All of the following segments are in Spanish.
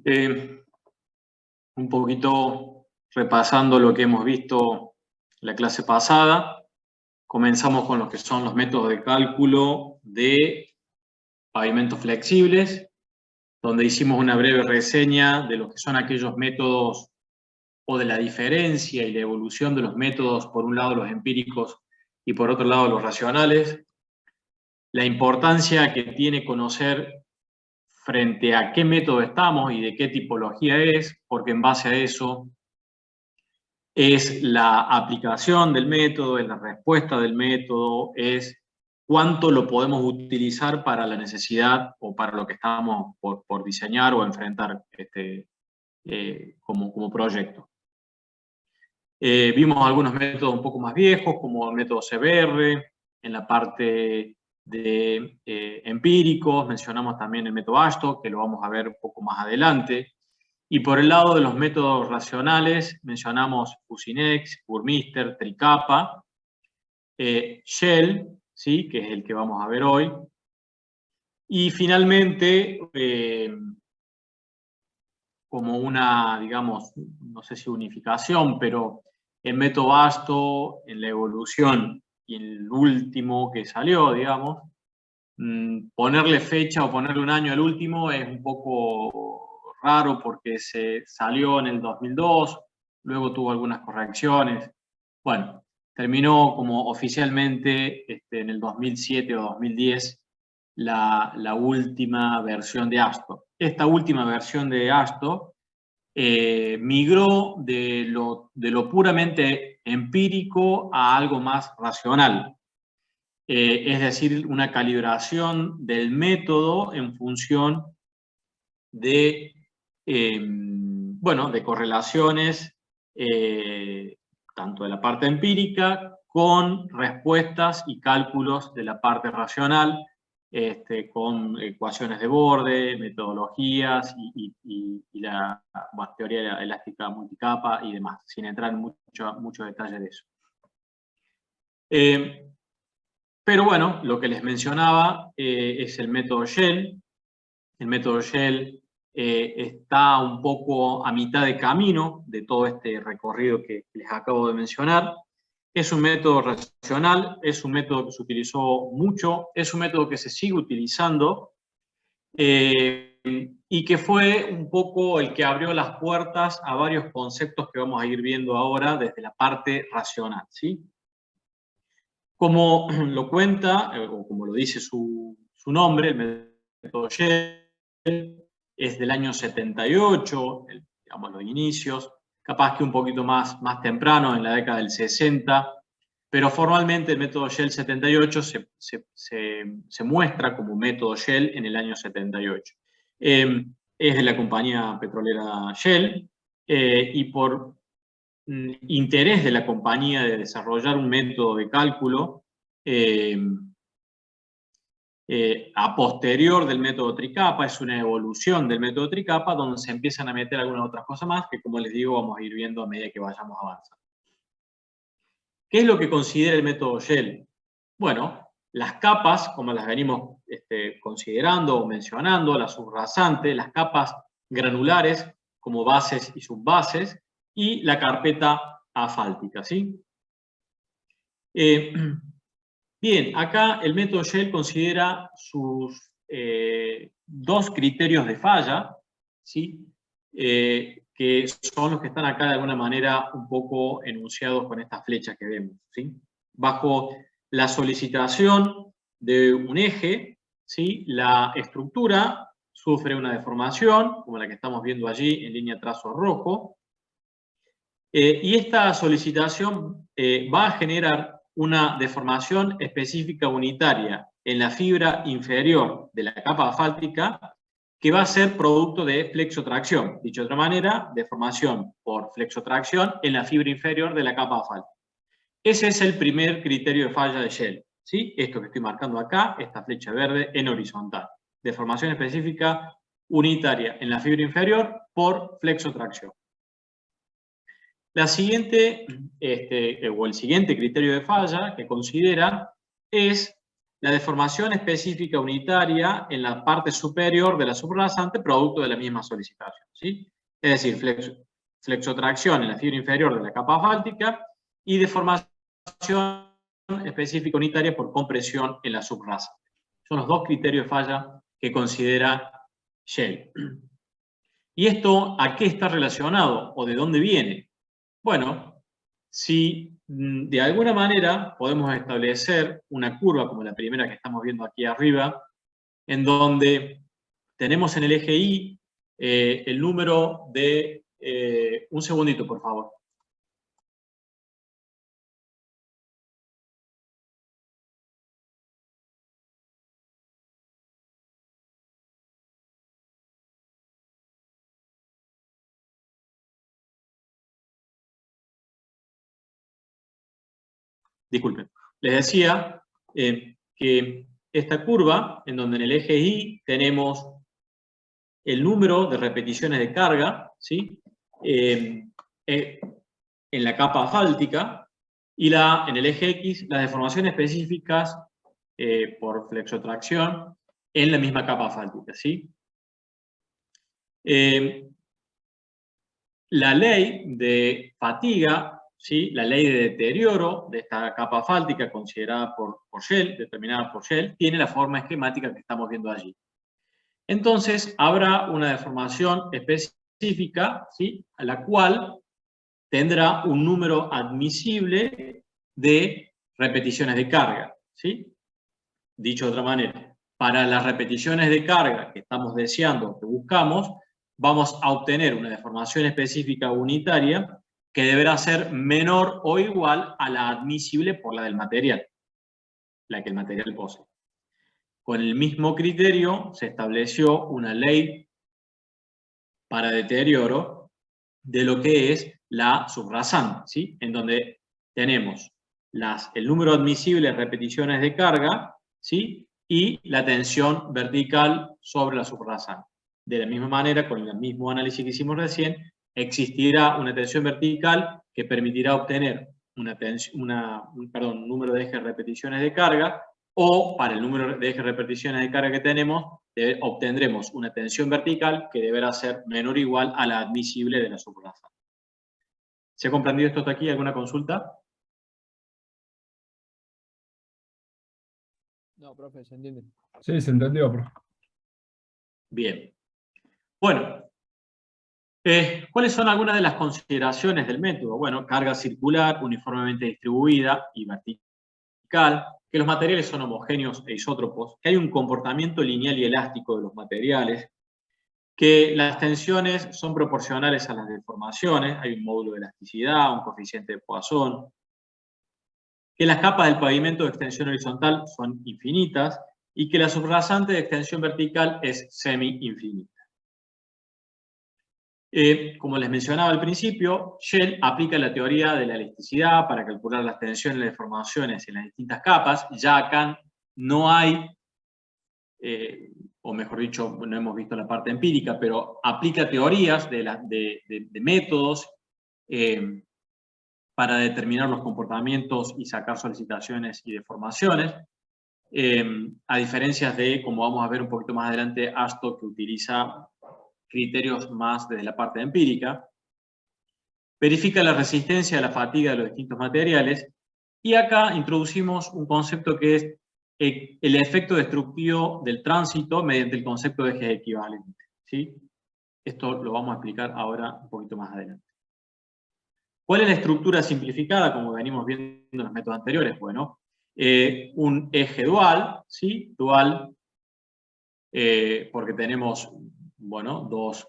Eh, un poquito repasando lo que hemos visto la clase pasada, comenzamos con lo que son los métodos de cálculo de pavimentos flexibles, donde hicimos una breve reseña de lo que son aquellos métodos o de la diferencia y la evolución de los métodos, por un lado los empíricos y por otro lado los racionales, la importancia que tiene conocer frente a qué método estamos y de qué tipología es, porque en base a eso es la aplicación del método, es la respuesta del método, es cuánto lo podemos utilizar para la necesidad o para lo que estamos por diseñar o enfrentar como proyecto. Vimos algunos métodos un poco más viejos, como el método CBR, en la parte de empíricos, mencionamos también el método ASTO, que lo vamos a ver un poco más adelante. Y por el lado de los métodos racionales, mencionamos Fusinex, Burmister, Tricapa, Shell, ¿sí? Que es el que vamos a ver hoy. Y finalmente, como una, digamos, no sé si unificación, pero el método ASTO en la evolución y el último que salió, digamos, ponerle fecha o ponerle un año al último es un poco raro porque se salió en el 2002, luego tuvo algunas correcciones. Bueno, terminó como oficialmente en el 2007 o 2010 la última versión de ASTO. Esta última versión de ASTO migró de lo puramente empírico a algo más racional. Es decir, una calibración del método en función de, bueno, de correlaciones tanto de la parte empírica con respuestas y cálculos de la parte racional, con ecuaciones de borde, metodologías y la teoría elástica multicapa y demás, sin entrar en mucho detalle de eso. Pero bueno, lo que les mencionaba es el método Shell. El método Shell está un poco a mitad de camino de todo este recorrido que les acabo de mencionar. Es un método racional, es un método que se utilizó mucho, es un método que se sigue utilizando y que fue un poco el que abrió las puertas a varios conceptos que vamos a ir viendo ahora desde la parte racional, ¿sí? Como lo cuenta, o como lo dice su nombre, el método Shell es del año 78, digamos los inicios, capaz que un poquito más temprano, en la década del 60, pero formalmente el método Shell 78 se muestra como método Shell en el año 78. Es de la compañía petrolera Shell y por interés de la compañía de desarrollar un método de cálculo a posterior del método Tricapa, es una evolución del método Tricapa donde se empiezan a meter algunas otras cosas más que, como les digo, vamos a ir viendo a medida que vayamos avanzando. ¿Qué es lo que considera el método Shell? Bueno, las capas, como las venimos considerando o mencionando, las subrasantes, las capas granulares como bases y subbases, y la carpeta asfáltica, ¿sí? Bien, acá el método Shell considera sus dos criterios de falla, ¿sí? Que son los que están acá de alguna manera un poco enunciados con estas flechas que vemos, ¿sí? Bajo la solicitación de un eje, ¿sí? La estructura sufre una deformación, como la que estamos viendo allí en línea trazo rojo, y esta solicitación va a generar una deformación específica unitaria en la fibra inferior de la capa asfáltica que va a ser producto de flexotracción. Dicho de otra manera, deformación por flexotracción en la fibra inferior de la capa asfáltica. Ese es el primer criterio de falla de Shell, ¿sí? Esto que estoy marcando acá, esta flecha verde en horizontal. Deformación específica unitaria en la fibra inferior por flexotracción. La siguiente, o el siguiente criterio de falla que considera es la deformación específica unitaria en la parte superior de la subrasante producto de la misma solicitación, ¿sí? Es decir, flexotracción en la fibra inferior de la capa asfáltica y deformación específica unitaria por compresión en la subrasante. Son los dos criterios de falla que considera Shell. ¿Y esto a qué está relacionado o de dónde viene? Bueno, si de alguna manera podemos establecer una curva como la primera que estamos viendo aquí arriba, en donde tenemos en el eje Y el número de... un segundito, por favor. Disculpen. Les decía que esta curva, en donde en el eje Y tenemos el número de repeticiones de carga, ¿sí? En la capa asfáltica, y en el eje X las deformaciones específicas por flexotracción en la misma capa asfáltica, ¿sí? La ley de fatiga, ¿sí? La ley de deterioro de esta capa asfáltica considerada por Shell, determinada por Shell, tiene la forma esquemática que estamos viendo allí. Entonces, habrá una deformación específica, ¿sí? A la cual tendrá un número admisible de repeticiones de carga, ¿sí? Dicho de otra manera, para las repeticiones de carga que estamos deseando, que buscamos, vamos a obtener una deformación específica unitaria que deberá ser menor o igual a la admisible por la del material, la que el material posee. Con el mismo criterio se estableció una ley para deterioro de lo que es la subrasante, ¿sí? En donde tenemos el número admisible de repeticiones de carga, ¿sí? Y la tensión vertical sobre la subrasante. De la misma manera, con el mismo análisis que hicimos recién, existirá una tensión vertical que permitirá obtener un número de ejes de repeticiones de carga, o para el número de ejes de repeticiones de carga que tenemos, obtendremos una tensión vertical que deberá ser menor o igual a la admisible de la subrasante. ¿Se ha comprendido esto hasta aquí? ¿Alguna consulta? No, profe, se entiende. Sí, se entendió, profe. Bien. Bueno, ¿cuáles son algunas de las consideraciones del método? Bueno, carga circular, uniformemente distribuida y vertical, que los materiales son homogéneos e isótropos, que hay un comportamiento lineal y elástico de los materiales, que las tensiones son proporcionales a las deformaciones, hay un módulo de elasticidad, un coeficiente de Poisson, que las capas del pavimento de extensión horizontal son infinitas y que la subrasante de extensión vertical es semi-infinita. Como les mencionaba al principio, Shell aplica la teoría de la elasticidad para calcular las tensiones y deformaciones en las distintas capas. Ya acá no hay, o mejor dicho, no hemos visto la parte empírica, pero aplica teorías de métodos para determinar los comportamientos y sacar solicitaciones y deformaciones, a diferencia de, como vamos a ver un poquito más adelante, ASTO, que utiliza criterios más desde la parte empírica. Verifica la resistencia a la fatiga de los distintos materiales, y acá introducimos un concepto que es el efecto destructivo del tránsito mediante el concepto de ejes equivalentes, ¿sí? Esto lo vamos a explicar ahora un poquito más adelante. ¿Cuál es la estructura simplificada, como venimos viendo en los métodos anteriores? Bueno, un eje dual, ¿sí? Dual, porque tenemos, bueno, dos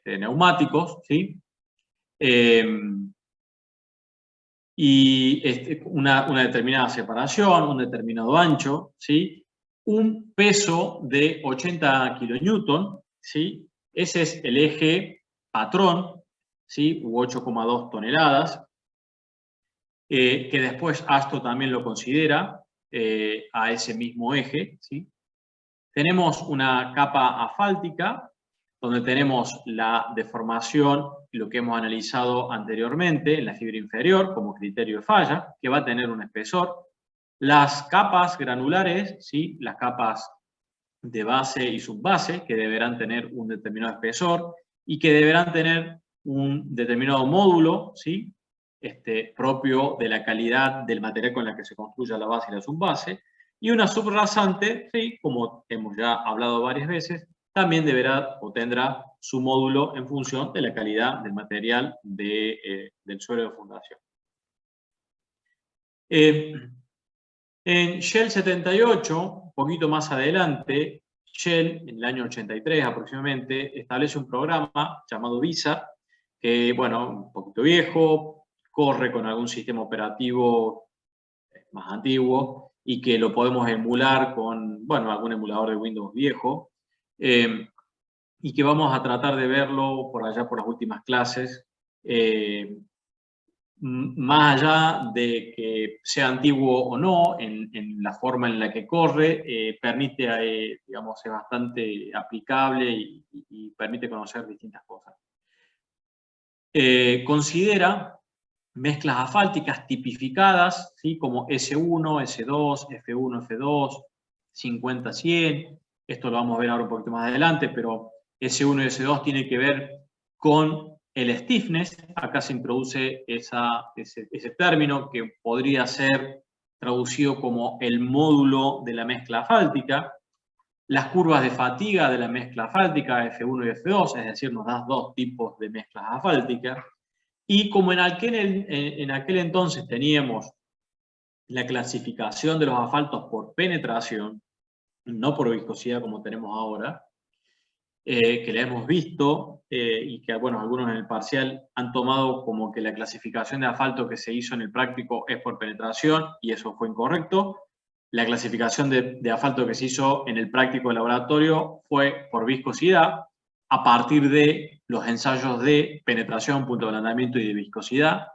neumáticos, ¿sí? Y una determinada separación, un determinado ancho, ¿sí? Un peso de 80 kilonewton, ¿sí? Ese es el eje patrón, ¿sí? U 8,2 toneladas, que después ASTO también lo considera a ese mismo eje, ¿sí? Tenemos una capa asfáltica, donde tenemos la deformación, lo que hemos analizado anteriormente, en la fibra inferior como criterio de falla, que va a tener un espesor. Las capas granulares, ¿sí? Las capas de base y subbase, que deberán tener un determinado espesor y que deberán tener un determinado módulo, ¿sí? Propio de la calidad del material con la que se construya la base y la subbase. Y una subrasante, ¿sí? Como hemos ya hablado varias veces, también deberá o tendrá su módulo en función de la calidad del material del suelo de fundación. En Shell 78, un poquito más adelante, Shell, en el año 83 aproximadamente, establece un programa llamado VISA, que, bueno, un poquito viejo, corre con algún sistema operativo más antiguo y que lo podemos emular con, bueno, algún emulador de Windows viejo, y que vamos a tratar de verlo por allá por las últimas clases. Más allá de que sea antiguo o no, en la forma en la que corre, permite, digamos, es bastante aplicable y permite conocer distintas cosas. Considera mezclas asfálticas tipificadas, ¿sí? Como S1, S2, F1, F2, 50-100. Esto lo vamos a ver ahora un poquito más adelante, pero S1 y S2 tiene que ver con el stiffness. Acá se introduce ese término que podría ser traducido como el módulo de la mezcla asfáltica. Las curvas de fatiga de la mezcla asfáltica, F1 y F2, es decir, nos da dos tipos de mezclas asfálticas. Y como en aquel entonces teníamos la clasificación de los asfaltos por penetración, no por viscosidad como tenemos ahora, que la hemos visto y que, bueno, algunos en el parcial han tomado como que la clasificación de asfalto que se hizo en el práctico es por penetración, y eso fue incorrecto. La clasificación de asfalto que se hizo en el práctico de laboratorio fue por viscosidad, a partir de los ensayos de penetración, punto de ablandamiento y de viscosidad.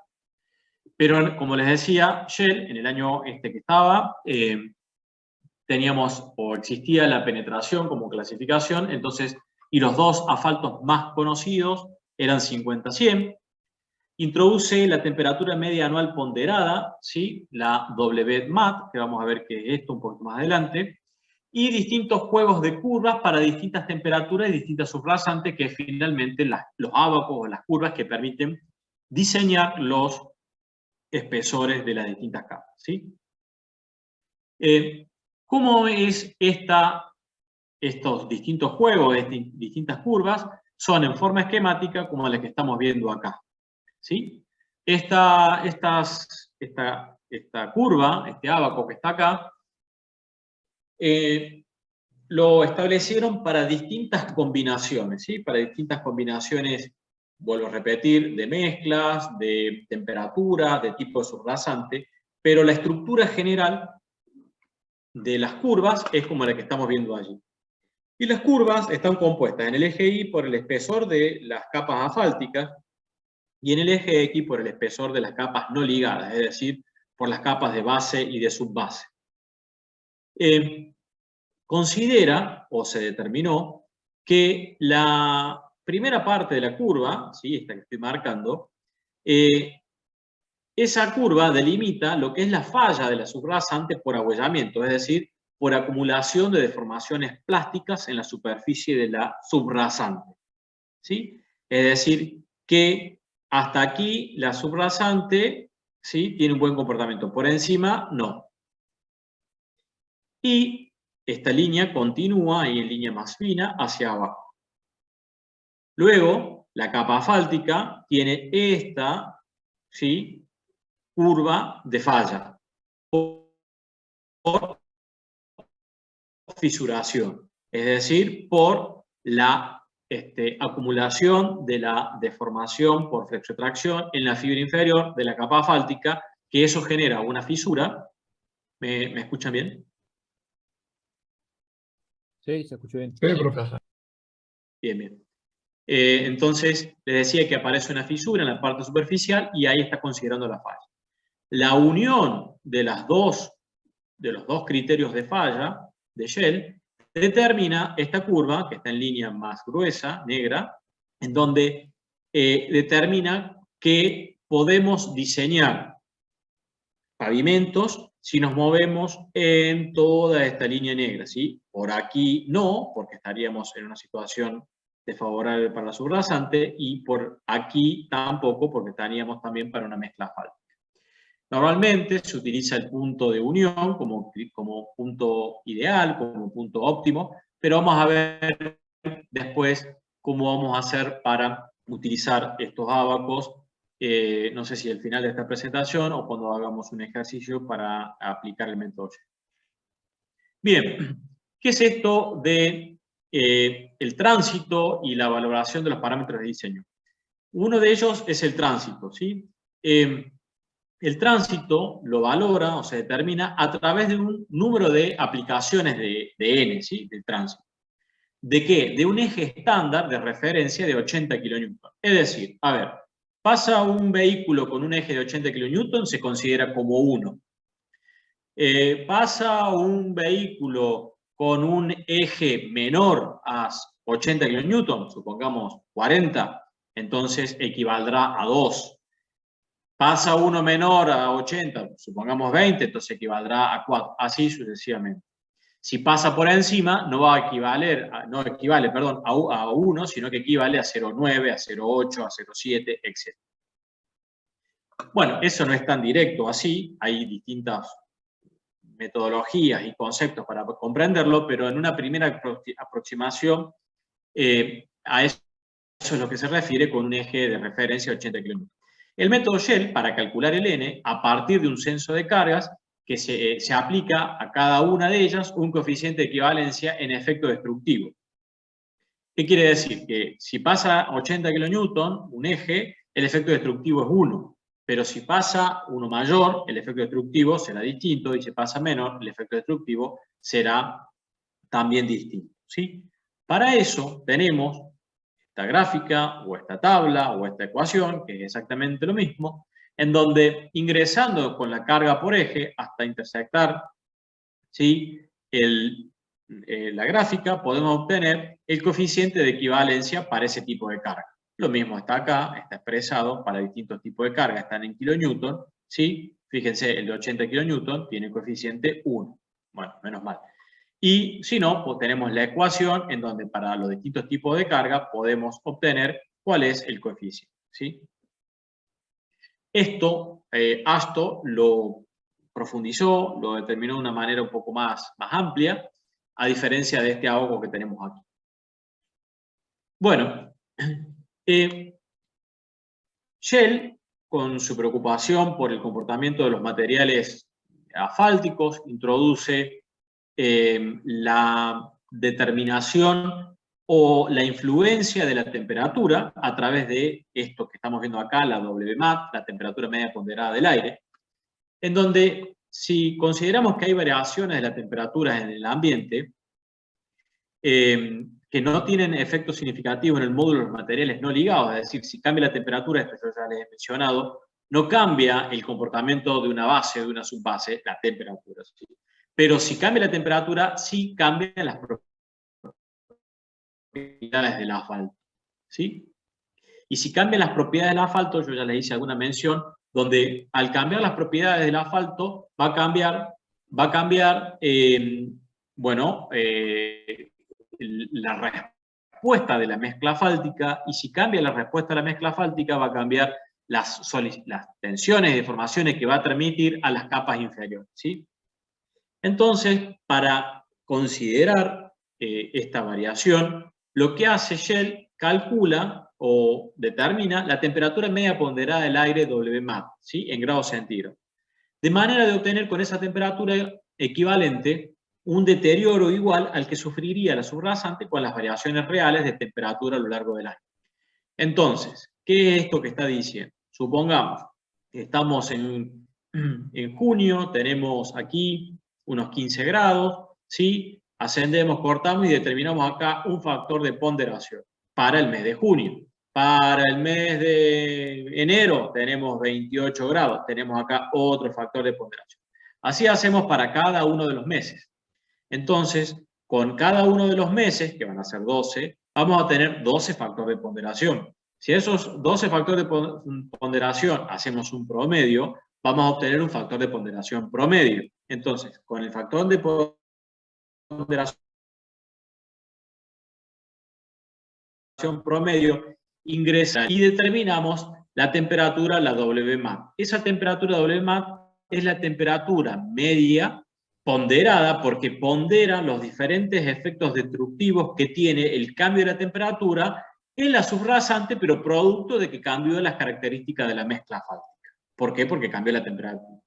Pero, como les decía, Shell, en el año que estaba, teníamos o existía la penetración como clasificación, entonces, y los dos asfaltos más conocidos eran 50-100. Introduce la temperatura media anual ponderada, ¿sí? La WMAT, que vamos a ver qué es esto un poco más adelante, y distintos juegos de curvas para distintas temperaturas y distintas subrasantes, que es finalmente los ábacos o las curvas que permiten diseñar los espesores de las distintas capas, ¿sí? ¿Cómo es estos distintos juegos, distintas curvas? Son en forma esquemática como la que estamos viendo acá, ¿sí? Esta curva, este ábaco que está acá, lo establecieron para distintas combinaciones, ¿sí? Para distintas combinaciones, vuelvo a repetir, de mezclas, de temperatura, de tipo de subrasante, pero la estructura general de las curvas es como la que estamos viendo allí. Y las curvas están compuestas en el eje Y por el espesor de las capas asfálticas y en el eje X por el espesor de las capas no ligadas, es decir, por las capas de base y de subbase. Considera, o se determinó, que la primera parte de la curva, ¿sí? Esta que estoy marcando, esa curva delimita lo que es la falla de la subrasante por agüellamiento, es decir, por acumulación de deformaciones plásticas en la superficie de la subrasante, ¿sí? Es decir, que hasta aquí la subrasante, ¿sí? Tiene un buen comportamiento, por encima no. Y esta línea continúa y en línea más fina hacia abajo. Luego, la capa asfáltica tiene esta, ¿sí? Curva de falla por fisuración, es decir, por la acumulación de la deformación por flexotracción en la fibra inferior de la capa asfáltica, que eso genera una fisura. ¿Me escuchan bien? Sí, se escuchó bien. Sí, profesor. Bien, bien. Entonces, les decía que aparece una fisura en la parte superficial y ahí está considerando la falla. La unión de los dos criterios de falla de Shell determina esta curva, que está en línea más gruesa, negra, en donde determina que podemos diseñar pavimentos si nos movemos en toda esta línea negra, ¿sí? Por aquí no, porque estaríamos en una situación desfavorable para la subrasante, y por aquí tampoco, porque estaríamos también para una mezcla asfáltica. Normalmente se utiliza el punto de unión como punto ideal, como punto óptimo, pero vamos a ver después cómo vamos a hacer para utilizar estos ábacos, no sé si al final de esta presentación o cuando hagamos un ejercicio para aplicar el método Shell. Bien, ¿qué es esto de el tránsito y la valoración de los parámetros de diseño? Uno de ellos es el tránsito, ¿sí? El tránsito lo valora o se determina a través de un número de aplicaciones de N, ¿sí? Del tránsito. ¿De qué? De un eje estándar de referencia de 80 kN. Es decir, a ver, pasa un vehículo con un eje de 80 kN, se considera como 1. Pasa un vehículo con un eje menor a 80 kN, supongamos 40, entonces equivaldrá a 2. Pasa uno menor a 80, supongamos 20, entonces equivaldrá a 4, así sucesivamente. Si pasa por encima, no va a equivaler, no equivale, perdón, a 1, sino que equivale a 0,9, a 0,8, a 0,7, etc. Bueno, eso no es tan directo así, hay distintas metodologías y conceptos para comprenderlo, pero en una primera aproximación a eso es lo que se refiere con un eje de referencia de 80 kN. El método Shell, para calcular el N, a partir de un censo de cargas, que se aplica a cada una de ellas un coeficiente de equivalencia en efecto destructivo. ¿Qué quiere decir? Que si pasa 80 kN un eje, el efecto destructivo es 1. Pero si pasa uno mayor, el efecto destructivo será distinto, y si pasa menor, el efecto destructivo será también distinto, ¿sí? Para eso tenemos esta gráfica, o esta tabla, o esta ecuación, que es exactamente lo mismo, en donde ingresando con la carga por eje hasta intersectar, ¿sí? La gráfica, podemos obtener el coeficiente de equivalencia para ese tipo de carga. Lo mismo está acá, está expresado para distintos tipos de carga, están en kilonewton, ¿sí? Fíjense, el de 80 kilonewton tiene coeficiente 1. Bueno, menos mal. Y si no, pues tenemos la ecuación en donde para los distintos tipos de carga podemos obtener cuál es el coeficiente, ¿sí? Esto, Asto lo profundizó, lo determinó de una manera un poco más amplia, a diferencia de este ahogo que tenemos aquí. Bueno, Shell, con su preocupación por el comportamiento de los materiales asfálticos, introduce la determinación o la influencia de la temperatura a través de esto que estamos viendo acá, la WMAP, la temperatura media ponderada del aire, en donde si consideramos que hay variaciones de la temperatura en el ambiente que no tienen efecto significativo en el módulo de los materiales no ligados, es decir, si cambia la temperatura, esto ya les he mencionado, no cambia el comportamiento de una base o de una subbase, la temperatura, ¿sí? Pero si cambia la temperatura, sí cambian las propiedades del asfalto, ¿sí? Y si cambian las propiedades del asfalto, yo ya les hice alguna mención, donde al cambiar las propiedades del asfalto va a cambiar la respuesta de la mezcla asfáltica, y si cambia la respuesta de la mezcla asfáltica va a cambiar las tensiones y deformaciones que va a transmitir a las capas inferiores, ¿sí? Entonces, para considerar esta variación, lo que hace Shell, calcula o determina la temperatura media ponderada del aire WMAP, ¿sí? En grados centígrados. De manera de obtener con esa temperatura equivalente un deterioro igual al que sufriría la subrasante con las variaciones reales de temperatura a lo largo del año. Entonces, ¿qué es esto que está diciendo? Supongamos que estamos en junio, tenemos aquí unos 15 grados, ¿sí? Ascendemos, cortamos y determinamos acá un factor de ponderación para el mes de junio. Para el mes de enero tenemos 28 grados, tenemos acá otro factor de ponderación. Así hacemos para cada uno de los meses. Entonces, con cada uno de los meses, que van a ser 12, vamos a tener 12 factores de ponderación. Si esos 12 factores de ponderación hacemos un promedio, vamos a obtener un factor de ponderación promedio. Entonces, con el factor de ponderación promedio, ingresa y determinamos la temperatura, la WMAP. Esa temperatura WMAP es la temperatura media ponderada porque pondera los diferentes efectos destructivos que tiene el cambio de la temperatura en la subrasante, pero producto de que cambió las características de la mezcla asfáltica. ¿Por qué? Porque cambió la temperatura.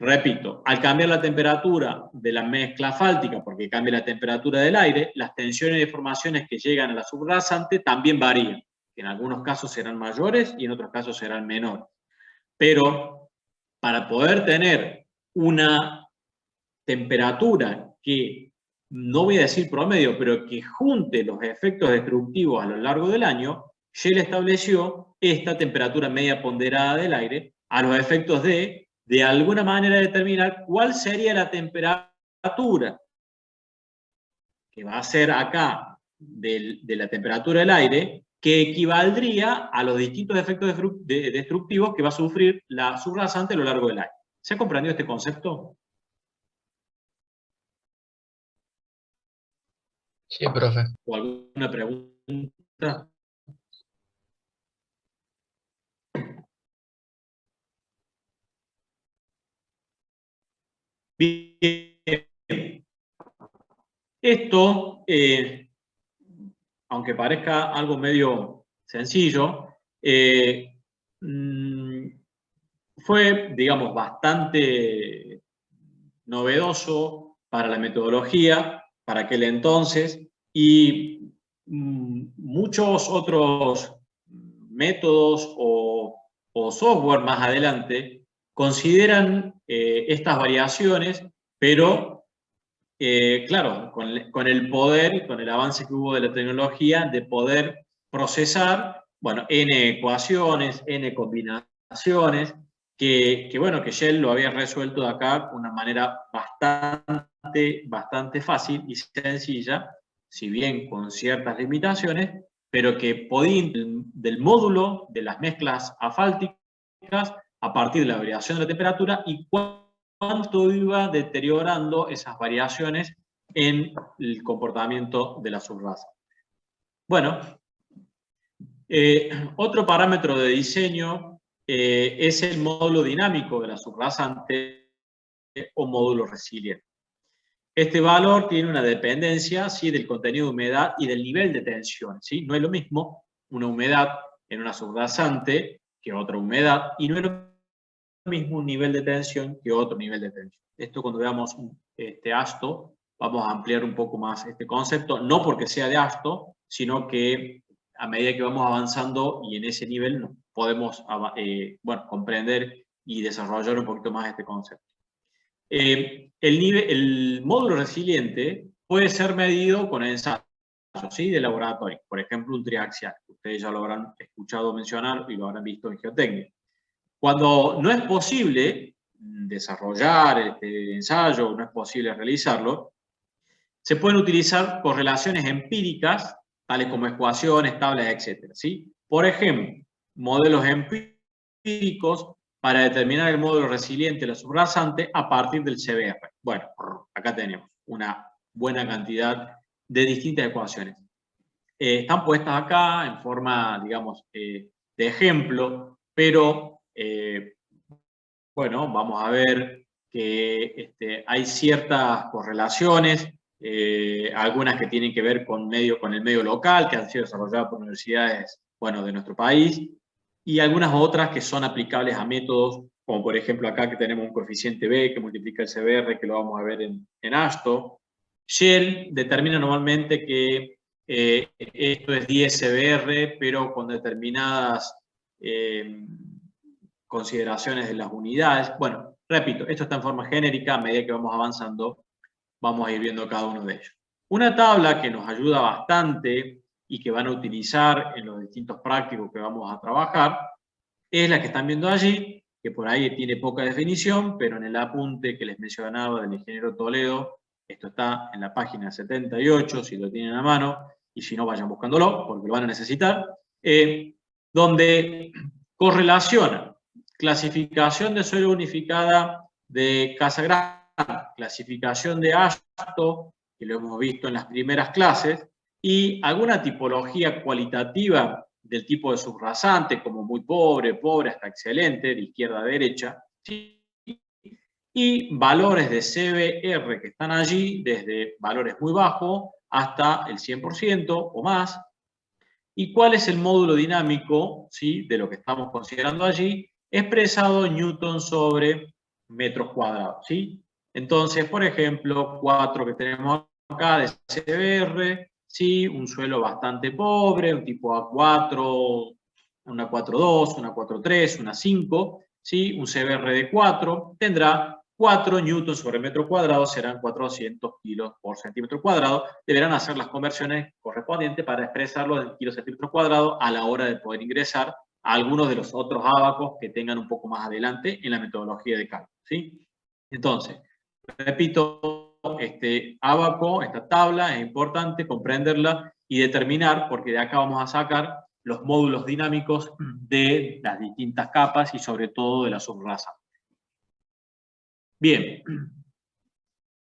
Repito, al cambiar la temperatura de la mezcla asfáltica, porque cambia la temperatura del aire, las tensiones y deformaciones que llegan a la subrasante también varían. En algunos casos serán mayores y en otros casos serán menores. Pero para poder tener una temperatura que, no voy a decir promedio, pero que junte los efectos destructivos a lo largo del año, Shell estableció esta temperatura media ponderada del aire a los efectos de alguna manera determinar cuál sería la temperatura que va a ser acá de la temperatura del aire, que equivaldría a los distintos efectos destructivos que va a sufrir la subrasante a lo largo del año. ¿Se ha comprendido este concepto? Sí, profe. ¿O alguna pregunta? Bien. Esto, aunque parezca algo medio sencillo, fue, digamos, bastante novedoso para la metodología para aquel entonces y muchos otros métodos o software más adelante consideran estas variaciones, pero claro, con el poder y con el avance que hubo de la tecnología de poder procesar, bueno, n ecuaciones, n combinaciones, bueno, que Shell lo había resuelto de acá de una manera bastante fácil y sencilla, si bien con ciertas limitaciones, pero que podía del módulo de las mezclas asfálticas a partir de la variación de la temperatura y cuánto iba deteriorando esas variaciones en el comportamiento de la subrasa. Bueno, otro parámetro de diseño es el módulo dinámico de la subrasante o módulo resiliente. Este valor tiene una dependencia, ¿sí?, del contenido de humedad y del nivel de tensión, ¿sí? No es lo mismo una humedad en una subrasante que otra humedad, y no es lo mismo un nivel de tensión que otro nivel de tensión. Esto cuando veamos este ASTO, vamos a ampliar un poco más este concepto, no porque sea de ASTO, sino que a medida que vamos avanzando y en ese nivel podemos bueno, comprender y desarrollar un poquito más este concepto. El módulo resiliente puede ser medido con ensayos, ¿sí?, de laboratorio, por ejemplo un triaxial. Ustedes ya lo habrán escuchado mencionar y lo habrán visto en geotecnia. Cuando no es posible desarrollar este ensayo, no es posible realizarlo, se pueden utilizar correlaciones empíricas, tales como ecuaciones, tablas, etc. ¿sí? Por ejemplo, modelos empíricos para determinar el módulo resiliente de la subrasante a partir del CBR. Bueno, acá tenemos una buena cantidad de distintas ecuaciones. Están puestas acá en forma, digamos, de ejemplo, pero bueno, vamos a ver que hay ciertas correlaciones, algunas que tienen que ver con el medio local, que han sido desarrolladas por universidades, bueno, de nuestro país, y algunas otras que son aplicables a métodos, como por ejemplo acá que tenemos un coeficiente B que multiplica el CBR, que lo vamos a ver en ASTO. Shell determina normalmente que esto es 10 CBR, pero con determinadas consideraciones de las unidades. Bueno, repito, esto está en forma genérica, a medida que vamos avanzando, vamos a ir viendo cada uno de ellos. Una tabla que nos ayuda bastante y que van a utilizar en los distintos prácticos que vamos a trabajar, es la que están viendo allí, que por ahí tiene poca definición, pero en el apunte que les mencionaba del ingeniero Toledo, esto está en la página 78, si lo tienen a mano, y si no vayan buscándolo, porque lo van a necesitar, donde correlaciona clasificación de suelo unificada de Casagrande, clasificación de Ashto, que lo hemos visto en las primeras clases, y alguna tipología cualitativa del tipo de subrasante, como muy pobre, pobre hasta excelente, de izquierda a derecha, ¿sí? Y valores de CBR que están allí, desde valores muy bajos hasta el 100% o más. ¿Y cuál es el módulo dinámico, ¿sí?, de lo que estamos considerando allí? Expresado en newton sobre metros cuadrados, ¿sí? Entonces, por ejemplo, 4 que tenemos acá de CBR, ¿sí? Un suelo bastante pobre, un tipo A4, una 4.2, una 4.3, una 5, ¿sí? Un CBR de 4 tendrá 4 newtons sobre metro cuadrado, serán 400 kilos por centímetro cuadrado. Deberán hacer las conversiones correspondientes para expresarlo en kilos centímetros cuadrados a la hora de poder ingresar a algunos de los otros ábacos que tengan un poco más adelante en la metodología de cálculo, ¿sí? Entonces, repito, este ábaco, esta tabla, es importante comprenderla y determinar, porque de acá vamos a sacar los módulos dinámicos de las distintas capas y sobre todo de la subraza. Bien,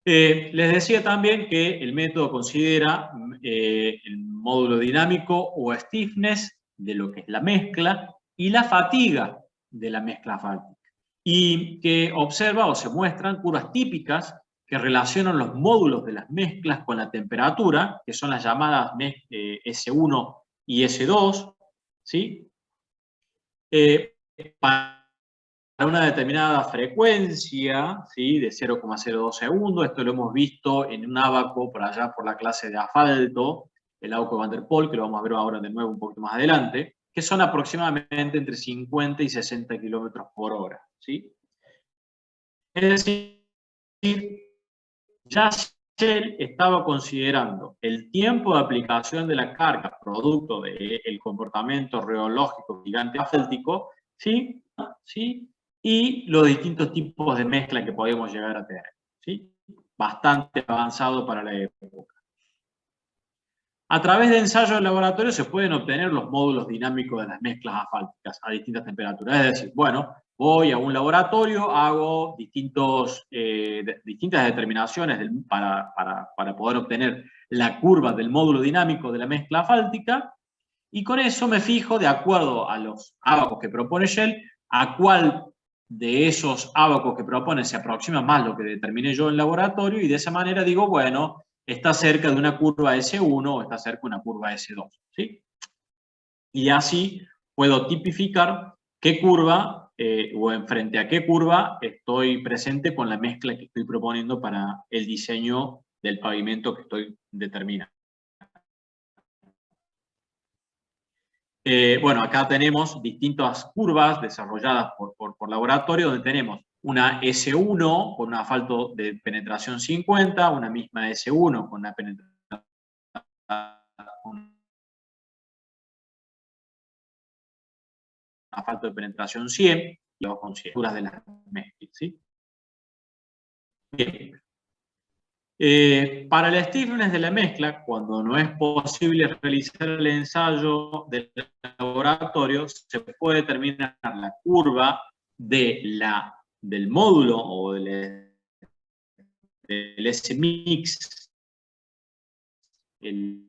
les decía también que el método considera el módulo dinámico o stiffness de lo que es la mezcla y la fatiga de la mezcla asfáltica. Y que observa o se muestran curvas típicas que relacionan los módulos de las mezclas con la temperatura, que son las llamadas S1 y S2, ¿sí? Para una determinada frecuencia, ¿sí?, de 0,02 segundos. Esto lo hemos visto en un ábaco por allá por la clase de asfalto, el ábaco de Van der Pol, que lo vamos a ver ahora de nuevo un poquito más adelante, que son aproximadamente entre 50 y 60 kilómetros por hora, ¿sí? Es decir, ya Shell estaba considerando el tiempo de aplicación de la carga producto del comportamiento reológico gigante asfáltico, ¿sí? ¿Sí? Y los distintos tipos de mezcla que podíamos llegar a tener, ¿sí? Bastante avanzado para la época. A través de ensayos de laboratorio se pueden obtener los módulos dinámicos de las mezclas asfálticas a distintas temperaturas. Es decir, bueno, voy a un laboratorio, hago distintas determinaciones para poder obtener la curva del módulo dinámico de la mezcla asfáltica, y con eso me fijo, de acuerdo a los ábacos que propone Shell, a cuál de esos ábacos que propone se aproxima más lo que determiné yo en laboratorio, y de esa manera digo, bueno, está cerca de una curva S1 o está cerca de una curva S2, ¿sí? Y así puedo tipificar qué curva o en frente a qué curva estoy presente con la mezcla que estoy proponiendo para el diseño del pavimento que estoy determinando. Bueno, acá tenemos distintas curvas desarrolladas por laboratorio, donde tenemos una S1 con un asfalto de penetración 50, una misma S1 con una penetración asfalto de penetración 100, y las conjeturas de las mezclas, ¿sí? Bien. Para el stiffness de la mezcla, cuando no es posible realizar el ensayo del laboratorio, se puede determinar la curva del módulo o del S-mix, el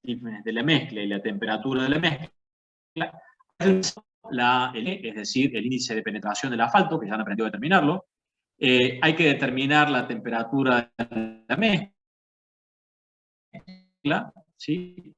stiffness de la mezcla y la temperatura de la mezcla, es decir, el índice de penetración del asfalto, que ya han aprendido a determinarlo. Hay que determinar la temperatura de la mezcla, ¿sí?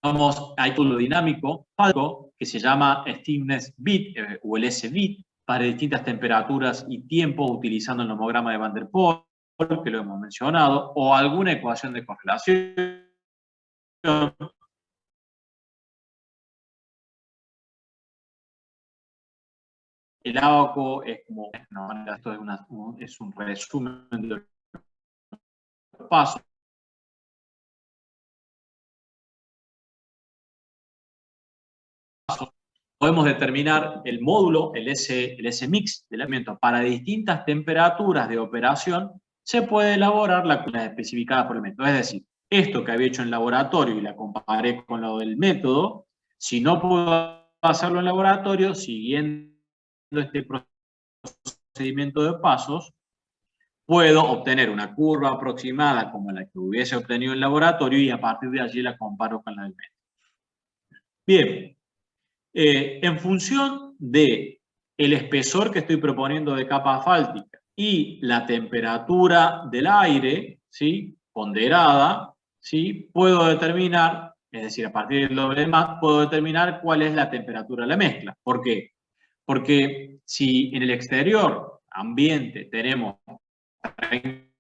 Vamos a lo dinámico, algo que se llama stiffness bit o el S-bit para distintas temperaturas y tiempos utilizando el nomograma de Van der Pol, que lo hemos mencionado, o alguna ecuación de correlación. El ábaco es como, no, esto es un resumen de los pasos. Podemos determinar el módulo, el S-mix del elemento para distintas temperaturas de operación. Se puede elaborar la especificada por elemento. Es decir, esto que había hecho en laboratorio y la comparé con lo del método, si no puedo hacerlo en laboratorio, siguiendo este procedimiento de pasos, puedo obtener una curva aproximada como la que hubiese obtenido en laboratorio y a partir de allí la comparo con la del método. Bien, en función de el espesor que estoy proponiendo de capa asfáltica y la temperatura del aire, ¿sí?, ponderada, ¿sí?, puedo determinar, es decir, a partir del doble más, puedo determinar cuál es la temperatura de la mezcla. ¿Por qué? Porque si en el exterior ambiente tenemos 30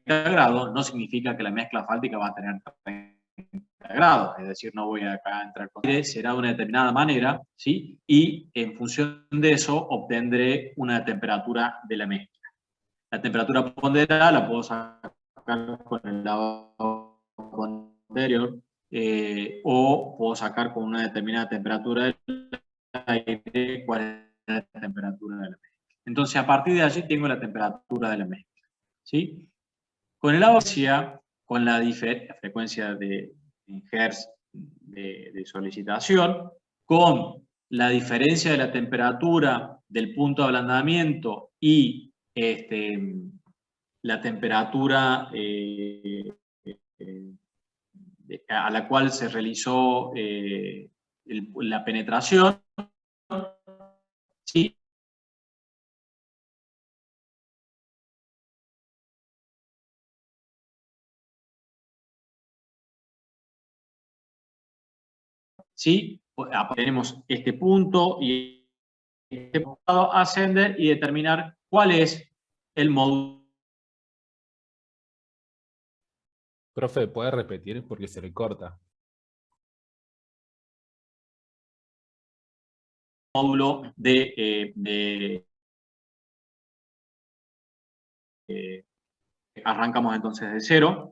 grados, no significa que la mezcla asfáltica va a tener 30 grados, es decir, no voy acá a entrar con aire, será de una determinada manera, ¿sí? Y en función de eso obtendré una temperatura de la mezcla. La temperatura ponderada la puedo sacar con el lavado anterior o puedo sacar con una determinada temperatura del aire cuál es la temperatura de la mezcla. Entonces, a partir de allí tengo la temperatura de la mezcla, ¿sí? Con el agua, con la frecuencia en Hertz de solicitación, con la diferencia de la temperatura del punto de ablandamiento y la temperatura a la cual se realizó la penetración, ¿sí? ¿Sí? Tenemos este punto y este punto ascender y determinar cuál es el módulo. Profe, ¿puede repetir? Porque se le corta. Módulo arrancamos entonces de cero.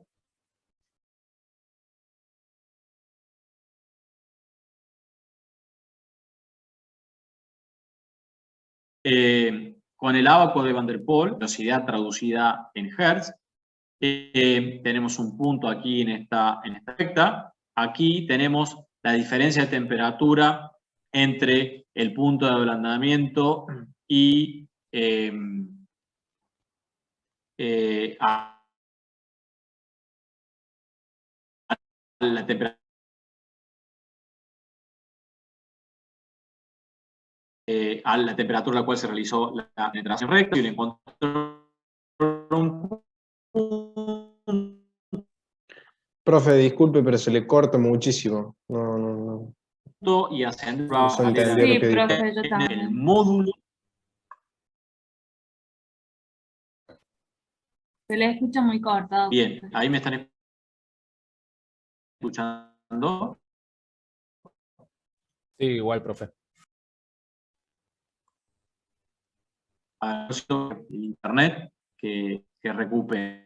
Con el ábaco de Van der Pol, velocidad traducida en Hertz, tenemos un punto aquí en esta recta. Aquí tenemos la diferencia de temperatura entre el punto de ablandamiento y la temperatura a la temperatura a la cual se realizó la penetración recta y le encontró un Profe, disculpe, pero se le corta muchísimo. No punto y ascender se a entendió lo Sí, que dijo. profe, yo el también. módulo. Se le escucha muy cortado. Bien, profe. ahí me están escuchando. Sí, igual, profe. A internet que recupere.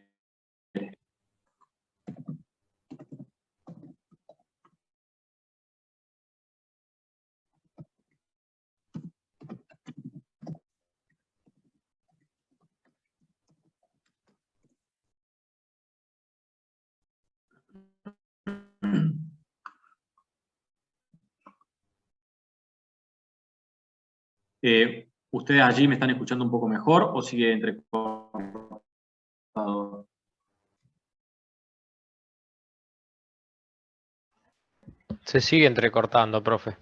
¿Ustedes allí me están escuchando un poco mejor o sigue entrecortado? Se sigue entrecortando, profe.